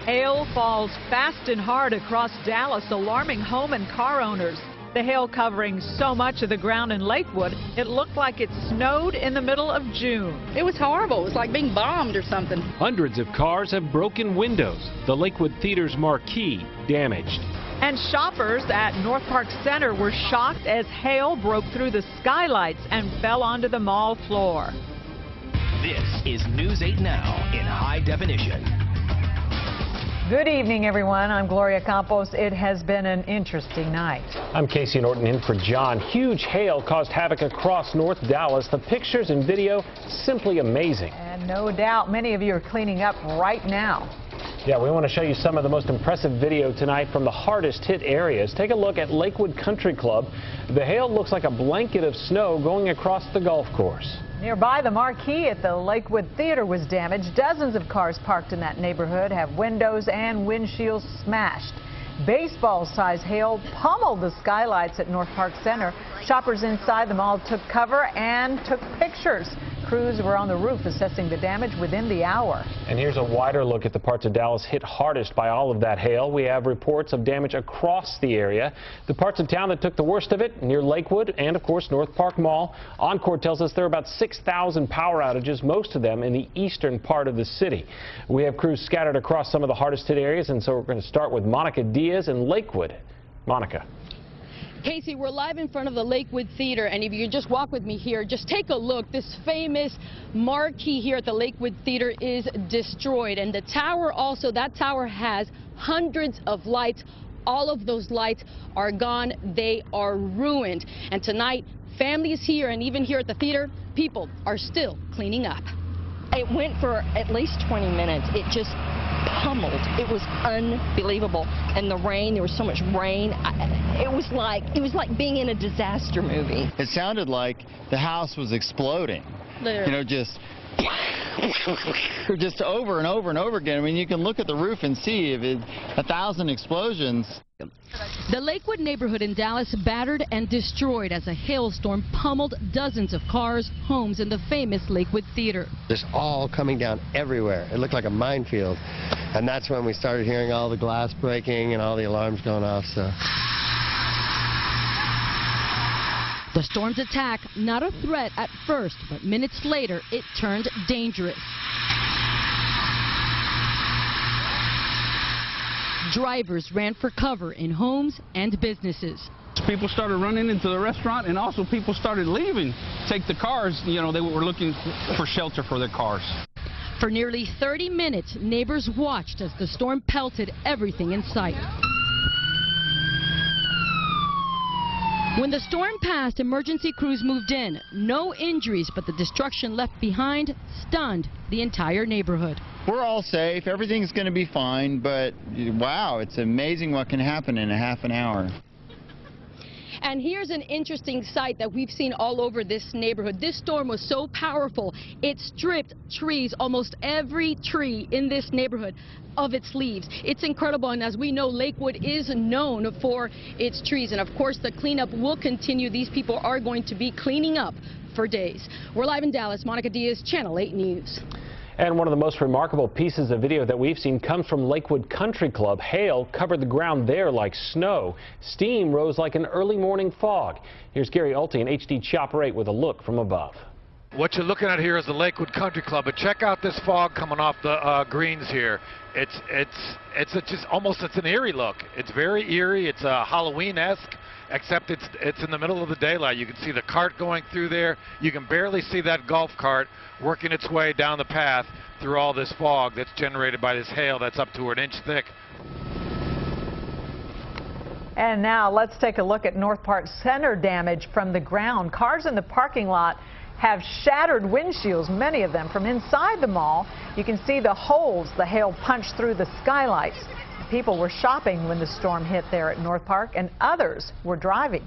Hail falls fast and hard across Dallas, alarming home and car owners. The hail covering so much of the ground in Lakewood, it looked like it snowed in the middle of June. It was horrible. It was like being bombed or something. Hundreds of cars have broken windows. The Lakewood Theater's marquee damaged. And shoppers at North Park Center were shocked as hail broke through the skylights and fell onto the mall floor. This is News 8 Now in high definition. Good evening, everyone. I'm Gloria Campos. It has been an interesting night. I'm Casey Norton in for John. Huge hail caused havoc across North Dallas. The pictures and video simply amazing. And no doubt many of you are cleaning up right now. Yeah, we want to show you some of the most impressive video tonight from the hardest hit areas. Take a look at Lakewood Country Club. The hail looks like a blanket of snow going across the golf course. Nearby, the marquee at the Lakewood Theater was damaged. Dozens of cars parked in that neighborhood have windows and windshields smashed. Baseball-sized hail pummeled the skylights at North Park Center. Shoppers inside the mall took cover and took pictures. Crews were on the roof assessing the damage within the hour. And here's a wider look at the parts of Dallas hit hardest by all of that hail. We have reports of damage across the area. The parts of town that took the worst of it near Lakewood and, of course, North Park Mall. Encore tells us there are about 6,000 power outages, most of them in the eastern part of the city. We have crews scattered across some of the hardest hit areas, and so we're going to start with Monica Diaz in Lakewood. Monica. Casey, we're live in front of the Lakewood Theater, and if you just walk with me here, just take a look. This famous marquee here at the Lakewood Theater is destroyed, and the tower also, that tower has hundreds of lights. All of those lights are gone. They are ruined. And tonight, families here and even here at the theater, people are still cleaning up. It went for at least 20 minutes. It just pummeled. It was unbelievable. And the rain, there was so much rain. It was like being in a disaster movie. It sounded like the house was exploding. Literally. You know, just over and over and over again. I mean, you can look at the roof and see if it's 1,000 explosions. The Lakewood neighborhood in Dallas battered and destroyed as a hailstorm pummeled dozens of cars, homes, and the famous Lakewood Theater. It's all coming down everywhere. It looked like a minefield. And that's when we started hearing all the glass breaking and all the alarms going off. So. The storm's attack, not a threat at first, but minutes later, it turned dangerous. Drivers ran for cover in homes and businesses. People started running into the restaurant, and also people started leaving, take the cars. You know, they were looking for shelter for their cars. For nearly 30 minutes, neighbors watched as the storm pelted everything in sight. When the storm passed, emergency crews moved in. No injuries, but the destruction left behind stunned the entire neighborhood. We're all safe. Everything's going to be fine. But, wow, it's amazing what can happen in a half an hour. And here's an interesting sight that we've seen all over this neighborhood. This storm was so powerful, it stripped trees, almost every tree in this neighborhood, of its leaves. It's incredible, and as we know, Lakewood is known for its trees. And of course, the cleanup will continue. These people are going to be cleaning up for days. We're live in Dallas. Monica Diaz, Channel 8 News. And one of the most remarkable pieces of video that we've seen comes from Lakewood Country Club. Hail covered the ground there like snow. Steam rose like an early morning fog. Here's Gary Ulte in HD Chopper 8 with a look from above. What you're looking at here is the Lakewood Country Club, but check out this fog coming off the greens here. It's an eerie look. It's very eerie. It's Halloween-esque, except it's in the middle of the daylight. You can see the cart going through there. You can barely see that golf cart working its way down the path through all this fog that's generated by this hail that's up to an inch thick. And now let's take a look at North Park Center damage from the ground. Cars in the parking lot have shattered windshields, many of them from inside the mall. You can see the holes the hail punched through the skylights. People were shopping when the storm hit there at North Park, and others were driving.